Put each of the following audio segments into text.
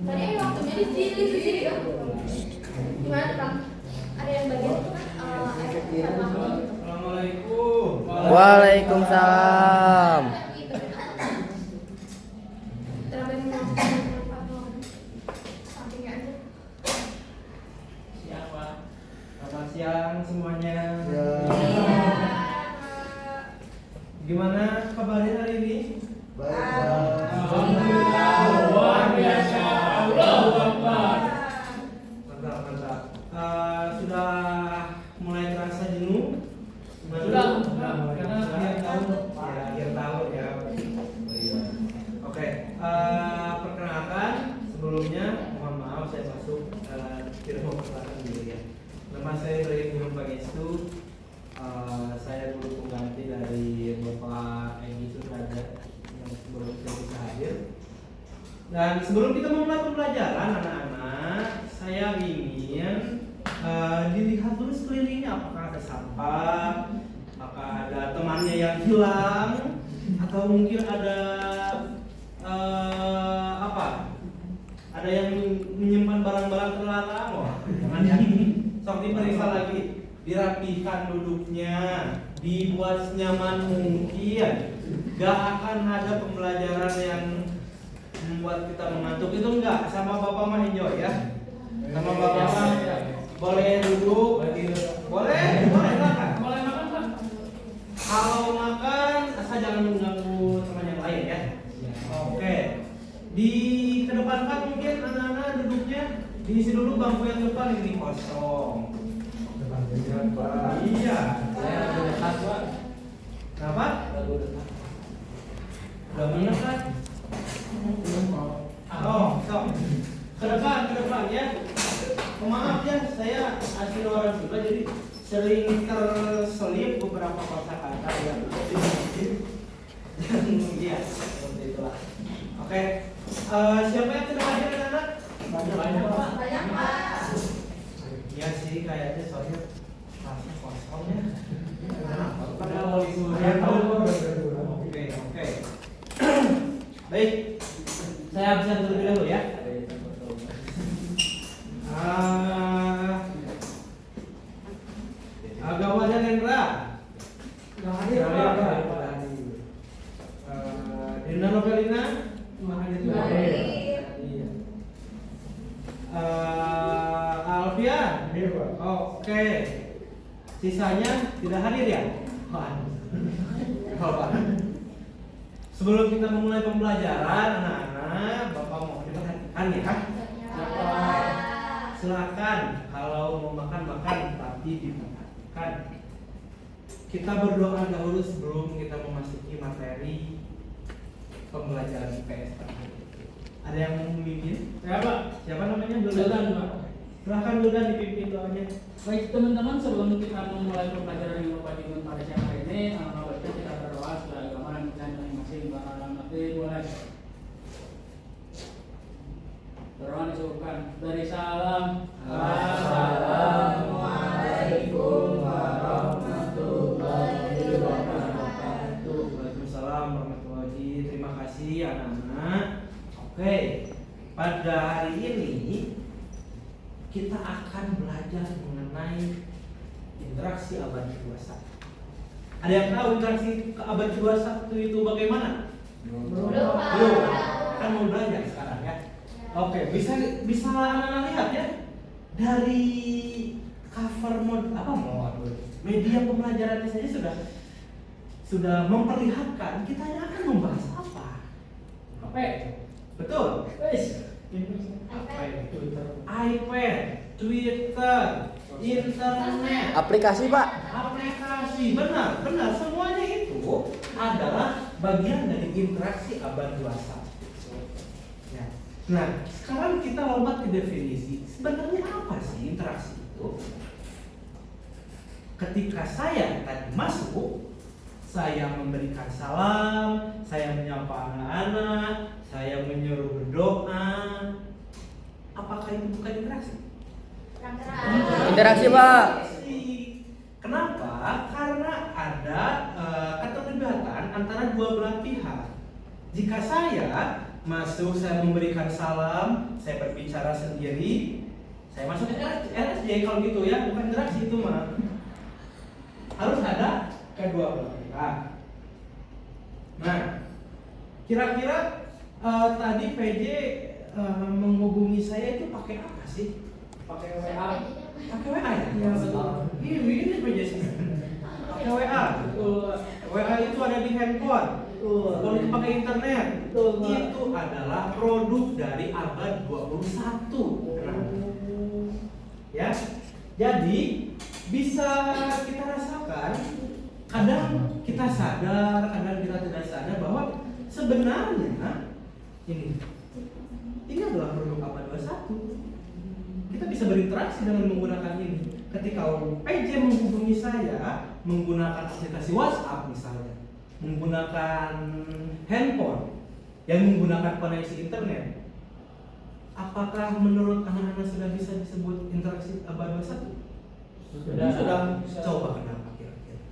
Tadi waktunya di sini kan? Gimana Kang? Ada yang bagian itu kan? Assalamualaikum. Waalaikumsalam. Siang Pak. Selamat siang semuanya. Gimana kabarnya hari ini? Alhamdulillah, luar biasa. Allahu Akbar. Mantap. Sudah mulai terasa jenuh? Sudah, karena akhir tahun ya. Oke, perkenalkan sebelumnya mohon maaf saya masuk tidak mau perkenalkan diri ya. Nama saya Ibrahim Gunung Pangestu. Saya guru pengganti dari Bapak Egi Sudrajat yang sebelum saya bisa hadir. Dan sebelum kita memulai pembelajaran anak-anak, saya ingin dilihat dulu sekelilingnya apakah ada sampah, apakah ada temannya yang hilang, atau mungkin ada ada yang menyimpan barang-barang terlarang. Wah, jangan ya. Sok diperiksa lagi, dirapihkan duduknya, dibuat senyaman mungkin. Gak akan ada pembelajaran yang membuat kita mengantuk, itu enggak. Sama Bapak mah enjoy ya. Sama Bapak mah boleh duduk, boleh makan. Boleh makan Pak? Kalau makan, asal jangan mengganggu teman yang lain ya. Oke. Dikedepankan mungkin anak-anak duduknya, diisi dulu bangku yang depan ini kosong. Iya. Saya udah dekat Pak. Kenapa? Udah mendekat. Sok. Ke depan ya. Maaf ya, saya asli orang Sunda jadi sering terselip beberapa kosakata yang iya, seperti itulah. Oke. Siapa yang tidak hadir anak? Banyak Pak. Banyak Pak. Iya sih, kayaknya soalnya kelasnya kosong ya. Padahal mau Oke. Baik, saya absen terlebih dahulu ya. Agama dan Hendra. Nggak hadir Pak. Dinda Novelina. Hadir. Alfian. Oke. Sisanya tidak hadir ya? Sebelum kita memulai pembelajaran, anak-anak, Bapak mau diperhatikan ya. Silakan kalau mau makan tapi dimakan. Kita berdoa dahulu sebelum kita memasuki materi pembelajaran IPS tadi. Ada yang mau memimpin? Ya Pak. Siapa namanya? Wildan Pak. Silahkan Wildan dipimpin doanya. Baik teman-teman, sebelum kita memulai pembelajaran yang Bapak Ibu pada siang hari ini, baiknya kita berdoa supaya agama dan kepercayaan masing-masing dalam hati boleh. Berdoa disebutkan dari salam. Assalamualaikum warahmatullahi wabarakatuh. Waalaikumsalam warahmatullahi. Terima kasih anak-anak. Oke, pada hari ini kita akan belajar mengenai interaksi abad ke-21. Ada yang tahu interaksi ke abad ke-21 itu bagaimana? Belum. Kan mau belajar sekarang ya. Oke, bisa anak-anak lihat ya dari cover media pembelajarannya saja sudah memperlihatkan kita akan membahas apa. Oke. Betul. iPad, Twitter, internet, Aplikasi Pak. aplikasi, benar, semuanya itu adalah bagian dari interaksi abad 21. Ya. Nah, sekarang kita lompat ke definisi. Sebenarnya apa sih interaksi itu? Ketika saya tadi masuk, saya memberikan salam, saya menyapa anak-anak, saya menyuruh berdoa. Apakah itu bukan interaksi? Interaksi Pak. Kenapa? Karena ada keterlibatan antara dua belah pihak. Jika saya masuk, saya memberikan salam, saya berbicara sendiri, saya masuk ke RSJ kalau gitu ya, bukan interaksi itu mah. Harus ada kedua belah pihak. Nah, kira-kira tadi PJ menghubungi saya itu pakai apa sih? Pakai WA? Pakai WA ya? Iya, betul. Ini PJ sih. Pakai WA. WA itu ada di handphone. Kalau itu pakai internet, itu adalah produk dari abad 21. Ya, jadi bisa kita rasakan. Kadang kita sadar, kadang kita tidak sadar bahwa sebenarnya ini adalah produk abad 21. Kita bisa berinteraksi dengan menggunakan ini. Ketika PJ menghubungi saya menggunakan aplikasi WhatsApp misalnya, menggunakan handphone yang menggunakan koneksi internet, apakah menurut anak-anak sudah bisa disebut interaksi abad 21? Sudah. Coba kenapa kira-kira?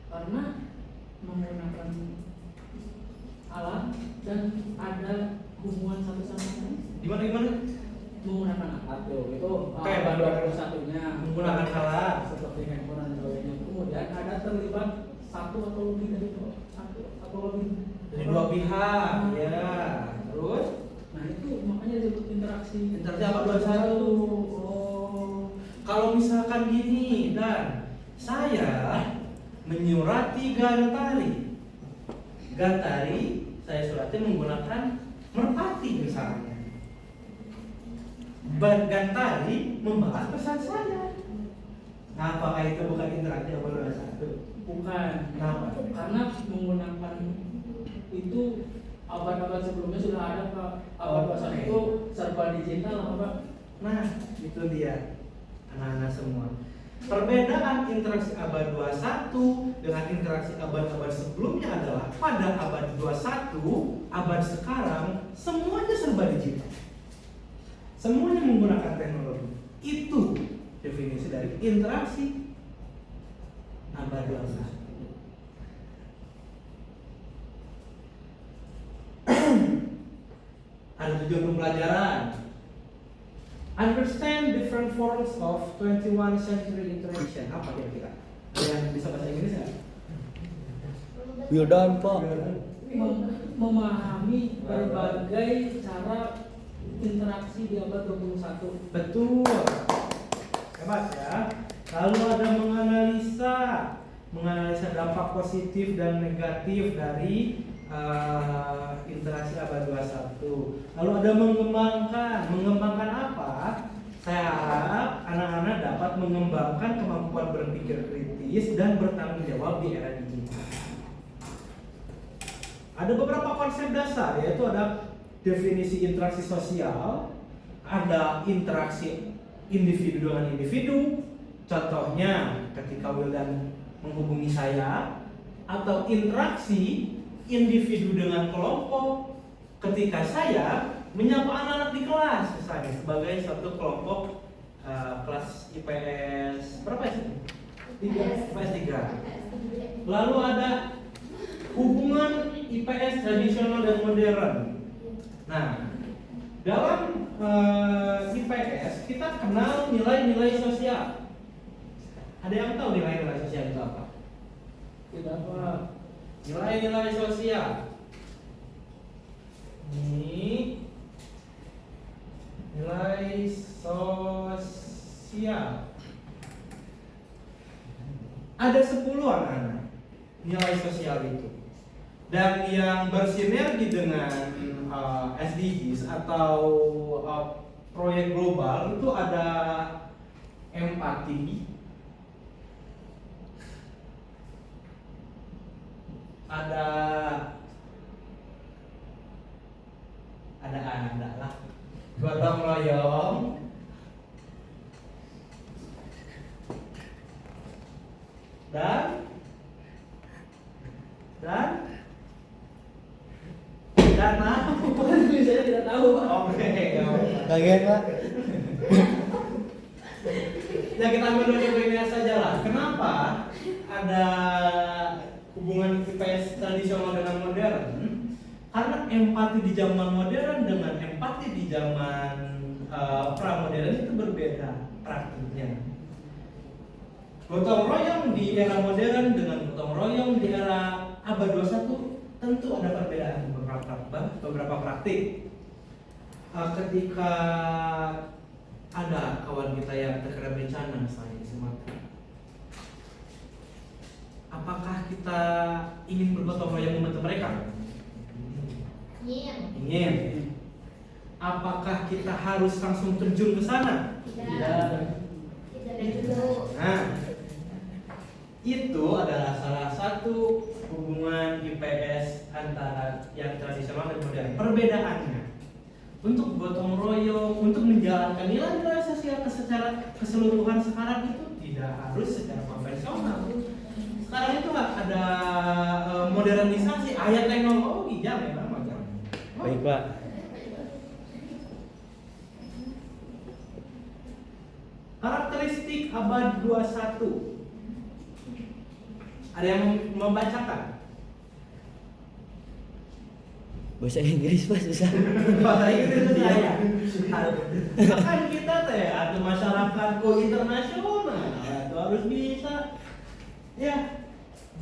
Karena menggunakan alat dan ada hubungan satu sama lain. Gimana? Menggunakan alat itu Kayak baru satunya menggunakan alat seperti handphone dan sebagainya. Kemudian ada terlibat satu atau lebih dari itu, satu atau lebih dari dua pihak, ya. Terus, nah itu makanya disebut interaksi abad 21. Oh, kalau misalkan gini, dan saya menyurati Gantari, saya surati menggunakan merpati misalnya. Gantari membalas pesan saya. Nah, apakah itu bukan interaksi abad 21? Bukan. Kenapa? Karena menggunakan itu abad-abad sebelumnya sudah ada Pak. Abad 21 itu serba digital apa? Nah, itu dia anak-anak semua. Perbedaan interaksi abad 21 dengan interaksi abad-abad sebelumnya adalah pada abad 21, abad sekarang semuanya serba digital. Semuanya menggunakan teknologi. Itu definisi dari interaksi abad 21. Ada tujuan pembelajaran. Understand different forms of 21st century interaction. Apa kira-kira? Ada yang bisa bahasa Inggris nggak? Wildan Pak. Memahami berbagai cara interaksi di abad 21. Betul. Hebat ya. Lalu ada menganalisa dampak positif dan negatif dari interaksi abad 21. Lalu ada mengembangkan apa? Saya harap anak-anak dapat mengembangkan kemampuan berpikir kritis dan bertanggung jawab di era digital. Ada beberapa konsep dasar, yaitu ada definisi interaksi sosial, ada interaksi individu dengan individu, contohnya ketika Wildan menghubungi saya, atau interaksi individu dengan kelompok ketika saya menyapa anak-anak di kelas misalnya sebagai satu kelompok kelas IPS berapa ya? 3. IPS 3. Lalu ada hubungan IPS tradisional dan modern. Nah, dalam IPS kita kenal nilai-nilai sosial. Ada yang tahu nilai-nilai sosial itu apa? Tidak apa. Nilai-nilai sosial. Ini nilai sosial. Ada 10 anak-anak nilai sosial itu. Dan yang bersinergi dengan SDGs atau proyek global itu ada empati, ada lah gotong royong, dan dana. Saya tidak tahu. Oke. Kaget Pak. Ya kita ambil dulu ini saja lah. Kenapa ada hubungan IPS tradisional dengan modern? Karena empati di zaman modern dengan empati di zaman pra-modern itu berbeda praktiknya. Gotong royong di era modern dengan gotong royong di era abad 21 tentu ada perbedaan beberapa praktik. Ketika ada kawan kita yang terkena bencana misalnya di Sumatera, apakah kita ingin bergotong royong membantu mereka? Ingin. Apakah kita harus langsung terjun ke sana? Tidak dulu. Nah, itu adalah salah satu hubungan IPS antara yang tradisional dan modern. Perbedaannya, untuk gotong royong, untuk menjalankan nilai-nilai sosial secara keseluruhan sekarang itu tidak harus secara konvensional. Sekarang itu ada modernisasi, ayat teknologi, jangan memang. Baik Pak. Karakteristik abad 21. Ada yang membacakan? Bahasa Inggris Pak susah. Bahasa Inggris itu saya. Kan kita teh atau masyarakatku internasional itu harus bisa. Ya,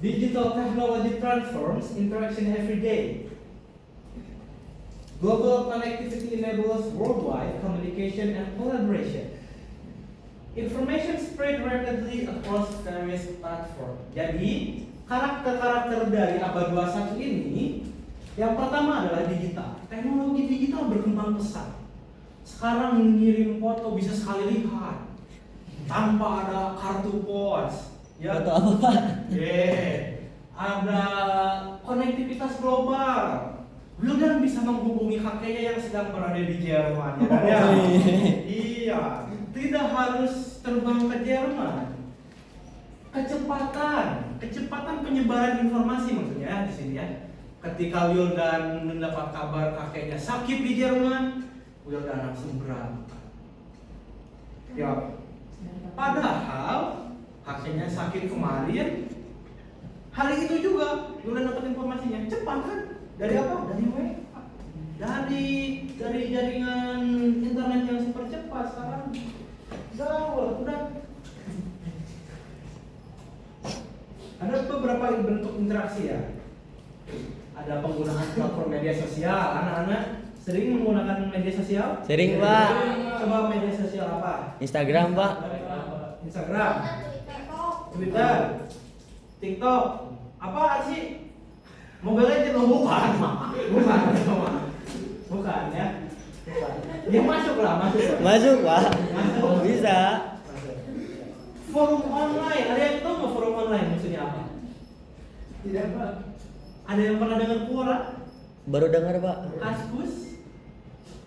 digital technology transforms interaction every day. Global connectivity enables worldwide communication and collaboration. Information spread rapidly across various platforms. Jadi, karakter-karakter dari abad 21 ini, yang pertama adalah digital. Teknologi digital berkembang pesat. Sekarang mengirim foto bisa sekali lihat tanpa ada kartu pos. Ya. Foto apa Pak? Ada konektivitas global. Wildan bisa menghubungi kakeknya yang sedang berada di Jerman. Ya, iya, tidak harus terbang ke Jerman. Kecepatan penyebaran informasi maksudnya di sini ya. Ketika Wildan mendapat kabar kakeknya sakit di Jerman, Wildan langsung berangkat. Ya, padahal kakeknya sakit kemarin, hari itu juga Wildan dapat informasinya cepat kan? Dari apa? Dari WA. Dari jaringan internet yang super cepat sekarang. Gawat, udah. Ada beberapa bentuk interaksi ya. Ada penggunaan platform media sosial. Anak-anak sering menggunakan media sosial? Sering Pak. Coba media sosial apa? Instagram Pak. Instagram, Twitter, TikTok. Apa sih? Mobile Legends bukan ya. Ya masuk lah. Masuk Pak. Masuk. Bisa. Forum online, ada yang tahu nggak forum online maksudnya apa? Tidak Pak. Ada yang pernah dengar Quora, Baru dengar Pak. Kaskus,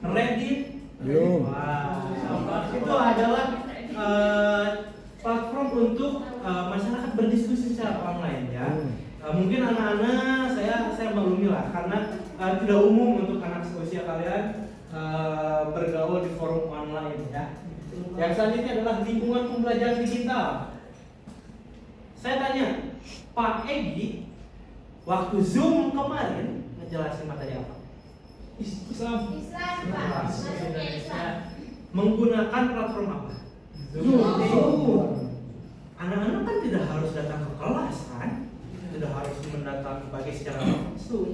Reddit? Belum. Wah, itu adalah platform untuk masyarakat berdiskusi secara online ya. Mungkin anak-anak saya maklumi lah karena tidak umum untuk anak seusia kalian bergaul di forum online ya. Yang selanjutnya adalah lingkungan pembelajaran digital. Saya tanya, Pak Egi, waktu Zoom kemarin ngejelasin materi apa? Islam. Pak. Masuknya Islam. Menggunakan platform apa? Zoom. Anak-anak kan tidak harus datang ke kelas kan? Tidak harus mendatangi bagi secara langsung.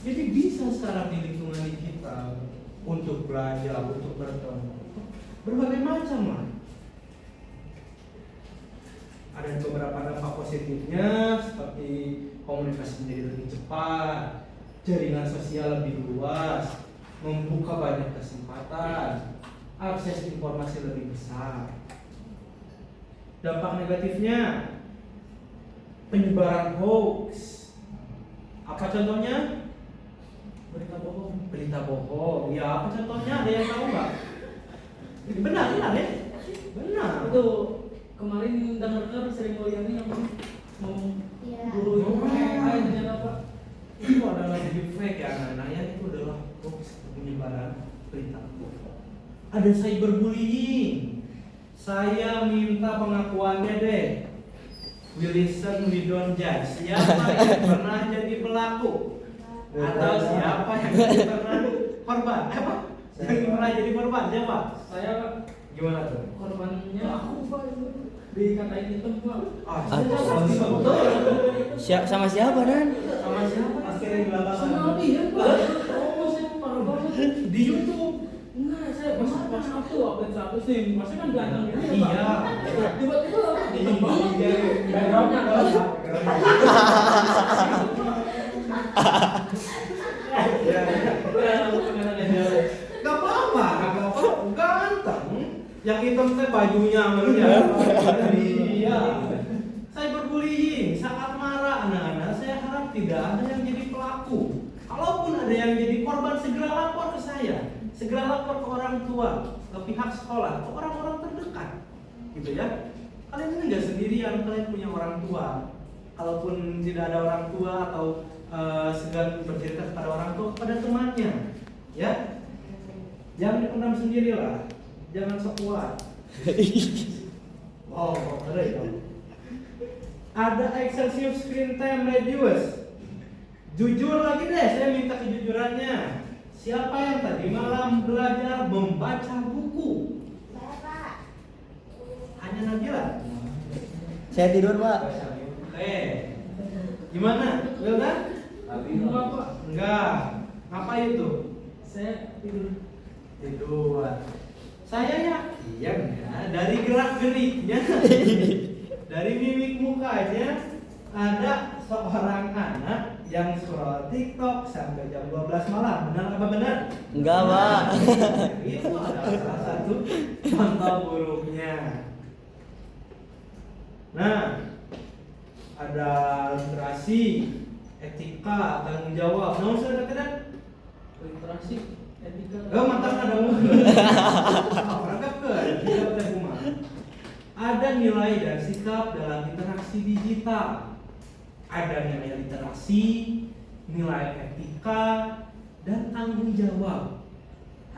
Jadi bisa sekarang di lingkungan digital untuk belajar, untuk bertemu. Berbagai macam lah. Ada beberapa dampak positifnya seperti komunikasi menjadi lebih cepat, jaringan sosial lebih luas, membuka banyak kesempatan, akses informasi lebih besar. Dampak negatifnya penyebaran hoax. Apa contohnya? Berita bohong. Ya, apa contohnya? Ada yang tahu nggak? Benar ya? Benar. Itu kemarin dengar sering Mulyani yang mau guru yang AI ternyata Pak. Itu adalah deepfake ya anak-anak ya, itu adalah hoax, penyebaran berita bohong. Ada cyberbullying. Saya minta pengakuannya deh. We listen, we don't judge. Siapa yang pernah jadi pelaku? Atau siapa yang pernah korban? Apa? Yang pernah jadi korban siapa? Saya Pak, Gimana tuh? korbannya aku Pak, dikatain hitam Pak. Sama siapa Nan? Sama siapa? Akhirnya di belakang. Sama dia Pak. Oh, saya parah banget. Di YouTube. Enggak, saya pas aku update status nih, masih kan ganteng gitu ya, Iya. Pak. Tiba-tiba hitam banget. Backgroundnya adalah Gak apa-apa, ganteng. Yang hitam teh bajunya malunya. Iya. Cyberbullying sangat marah anak-anak. Saya harap tidak ada yang jadi pelaku. Kalaupun ada yang jadi korban, segera lapor ke saya. Segera lapor ke orang tua, ke pihak sekolah, ke orang-orang terdekat. Gitu ya. Kalian ini nggak sendirian, kalian punya orang tua. Kalaupun tidak ada orang tua atau segan bercerita kepada orang tua, kepada temannya, ya. Jangan dipendam sendirilah, jangan sok kuat. Oh, ngeri dong. Ada excessive screen time reduce. Jujur lagi deh, saya minta kejujurannya. Siapa yang tadi malam belajar membaca buku? Bapak. Hanya Nabila. Saya tidur Pak. Oke. Gimana? Wildan? enggak Pak. Enggak. Ngapain tuh? Saya tidur. Tidur. Saya yakin ya dari gerak-geriknya, dari mimik mukanya ada seorang anak yang scroll TikTok sampai jam 12 malam. Benar apa benar? Enggak Pak. Itu adalah salah satu contoh buruknya. Nah, ada literasi, etika, tanggung jawab. Nah, usah kata Literasi, etika. mantap ada Ada nilai dan sikap dalam interaksi digital. Ada nilai literasi, nilai etika, dan tanggung jawab.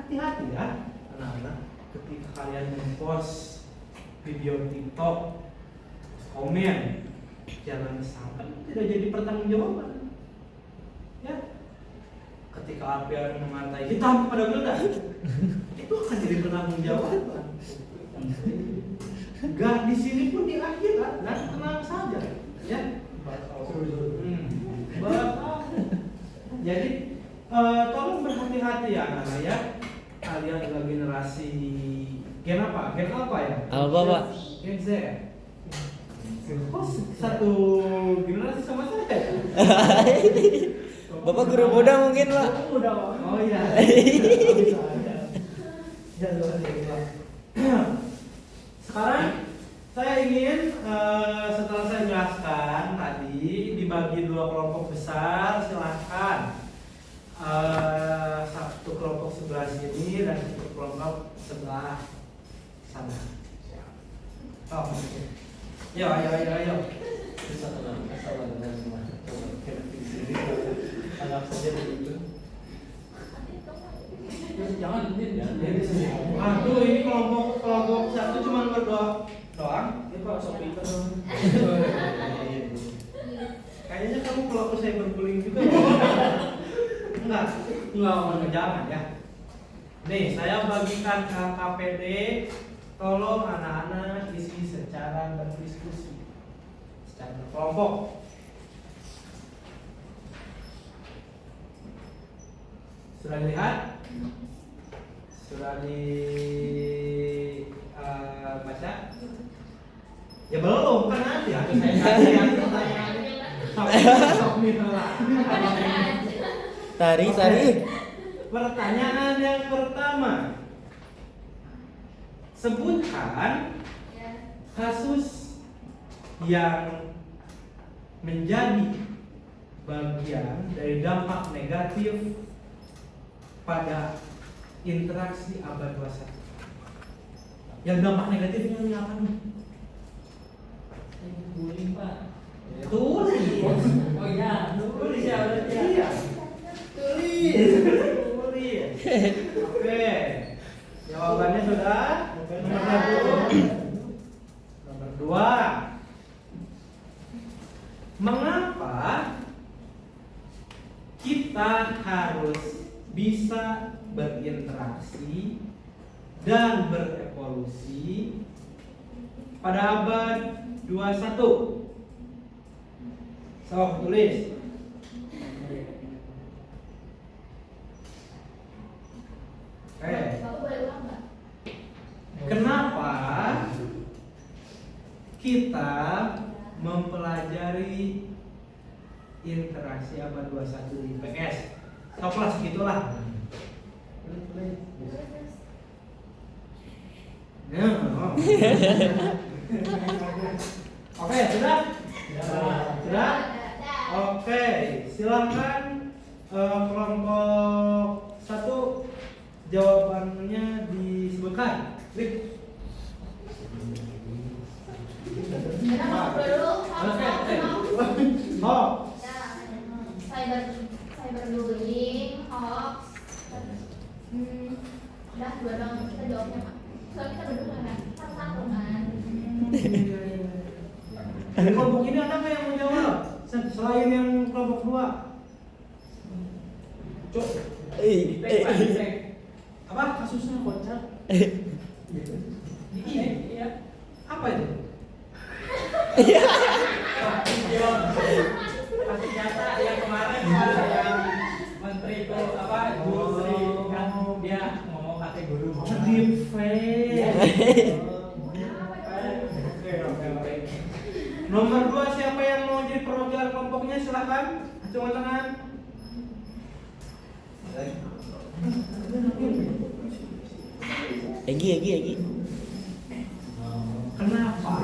Hati-hati ya, anak-anak, ketika kalian mempost video TikTok, komen, jangan sampai tidak jadi pertanggungjawaban. Ya, ketika Alfian mematai hitam kepada Wildan, itu akan jadi pertanggungjawaban. Gak di sini pun di akhirat, dan tenang saja, ya. Jadi tolong berhati-hati ya anak-anak ya. Kalian adalah generasi gen apa? Gen apa ya? Alpha Pak. Gen Z. Kok satu generasi sama saya? Bapak guru muda mungkin Pak. Udah Pak. Oh iya. Ya, sekarang saya ingin setelah saya jelaskan tadi dibagi dua kelompok besar, silahkan satu kelompok sebelah sini dan satu kelompok sebelah sana. Oh, oke. Ayo. Anggap saja begitu. Jangan Aduh, ini kelompok satu cuma berdoa doang. Ya Pak, sok pinter dong. Kayaknya kamu kalau saya berguling juga. Enggak, jangan ya. Nih, saya bagikan ke KPD. Tolong anak-anak isi secara berdiskusi, secara berkelompok. Sudah dilihat? Sudah dibaca? Ya belum, kan nanti ya. Saya kasih yang Tari. Pertanyaan yang pertama. Sebutkan kasus yang menjadi bagian dari dampak negatif pada interaksi abad 21. Yang dampak negatifnya ini apa nih? Bullying Pak. Tulis. Oh iya, Tulis ya berarti ya. Iya. Tulis. Oke. Jawabannya sudah. Nomor satu. Nomor dua. Mengapa kita kita harus bisa berinteraksi dan berevolusi pada abad 21. Sok tulis. Oke. Bapak boleh ulang nggak? Kenapa kita mempelajari interaksi abad 21 di IPS? Stoplah segitulah. Nah, oh. Oke, sudah? Sudah? Oke, silakan kelompok 1 jawabannya disebutkan. Klik. Kenapa dulu? Oh, Cyberbullying, hoax. Udah dua dong kita jawabnya Pak. Soalnya kita berdua kan satu kan. di kelompok ini ada nggak yang mau jawab? Selain yang kelompok 2. Cuk. Apa? Kasusnya kocak. Iya. Apa itu? Kasus nyata yang kemarin yang menteri itu apa Gusri kan dia ngomong pakai guru. Deep fake. Nomor 2 siapa yang mau jadi perwakilan kelompoknya silakan. Acungan tangan. Egi. Kenapa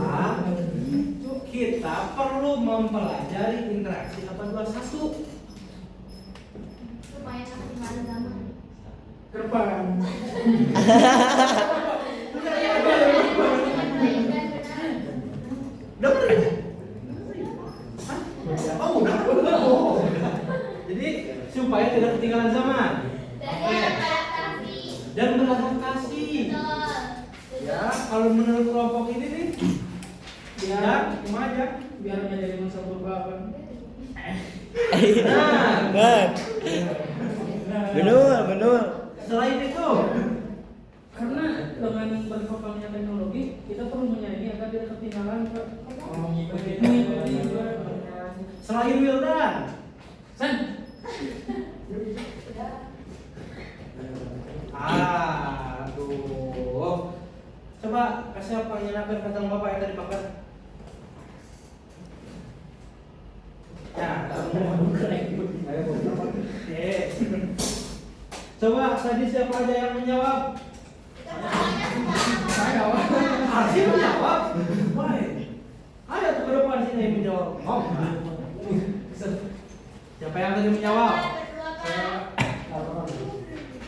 kita perlu mempelajari interaksi abad 21? Supaya nggak ketinggalan zaman. Gerbang. Oh, udah. Jadi supaya tidak ketinggalan zaman. Dan beradaptasi. Ya, kalau menurut kelompok ini nih, ya, cuma aja. Biar menjadi masa purba kan. Benar. Selain itu, Karena dengan berkembangnya teknologi kita perlu menyayangi agar tidak ketinggalan Pak. selain Wildan, San. aduh, coba kasih apa nyalakan kantong bapak yang tadi makan. Ya, Oke. Coba tadi siapa aja yang menjawab? Saya Arsi menjawab. Baik. Ayo tuh ke depan sini yang menjawab. Oh. Siapa yang tadi menjawab?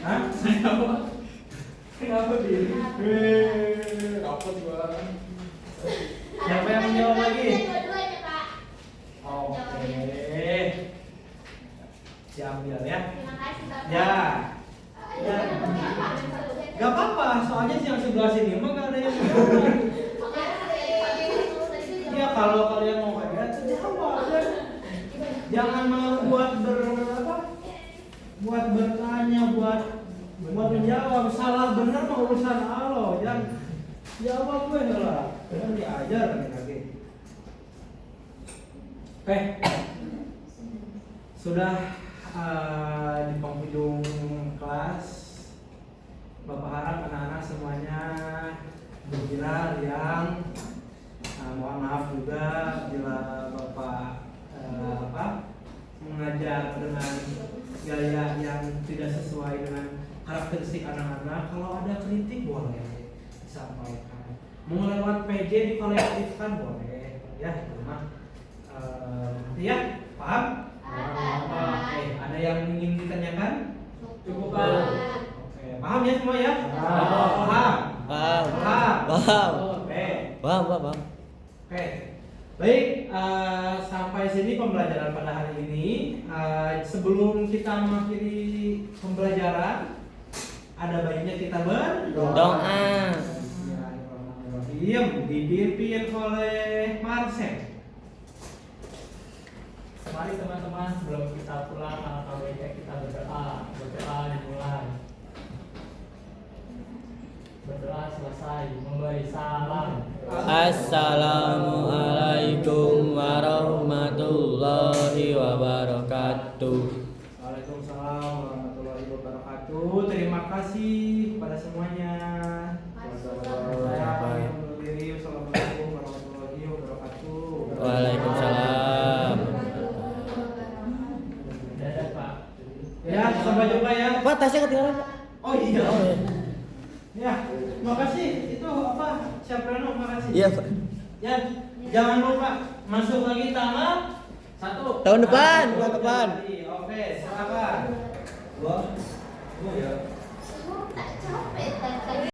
Hah? Saya apa? Kenapa diri? Apa jualan? Siapa yang menjawab lagi? Dua-duanya Pak. Oke. Diambil ya. Terima kasih Bapak. Ya. Ya. Gak apa-apa, soalnya yang sebelah sini emang gak ada yang menjawab. Ya kalau kalian mau kayak jawab aja. Jangan malu buat bertanya, buat menjawab. Salah benar mah urusan Allah. Jangan jawab gue lah. Jangan diajar lagi. Oke. Sudah di penghujung kelas. Bapak harap anak-anak semuanya berkira yang mohon maaf juga bila Bapak mengajar dengan gaya yang tidak sesuai dengan karakteristik anak-anak. Kalau ada kritik boleh disampaikan. Mau lewat PJ dikolektifkan boleh. Ya, itu mah. Ya, paham? Oke, ada yang ingin ditanyakan? Cukup Pak. Paham ya semua ya? Paham. Paham. Oke. Baik, sampai sini pembelajaran pada hari ini. Sebelum kita mengakhiri pembelajaran, ada baiknya kita berdoa. Dipimpin oleh Marcel. mari teman-teman sebelum kita pulang atau kita berdoa dimulai. Berdoa selesai, memberi salam. Assalamualaikum warahmatullahi wabarakatuh. Waalaikumsalam warahmatullahi wabarakatuh. Terima kasih kepada semuanya. Saya undur diri. Wassalamualaikum warahmatullahi wabarakatuh. Waalaikumsalam. Dadah Pak. Ya, sampai jumpa ya. Pak, tasnya ketinggalan, Pak. Oh iya. Oh, iya. Ya, makasih. Itu apa? Syaprano, makasih. Iya, Pak. Ya, jangan lupa masuk lagi tanggal 1 Tahun depan, bulan depan. Oke, silakan. Wah, ya. Semua tak capek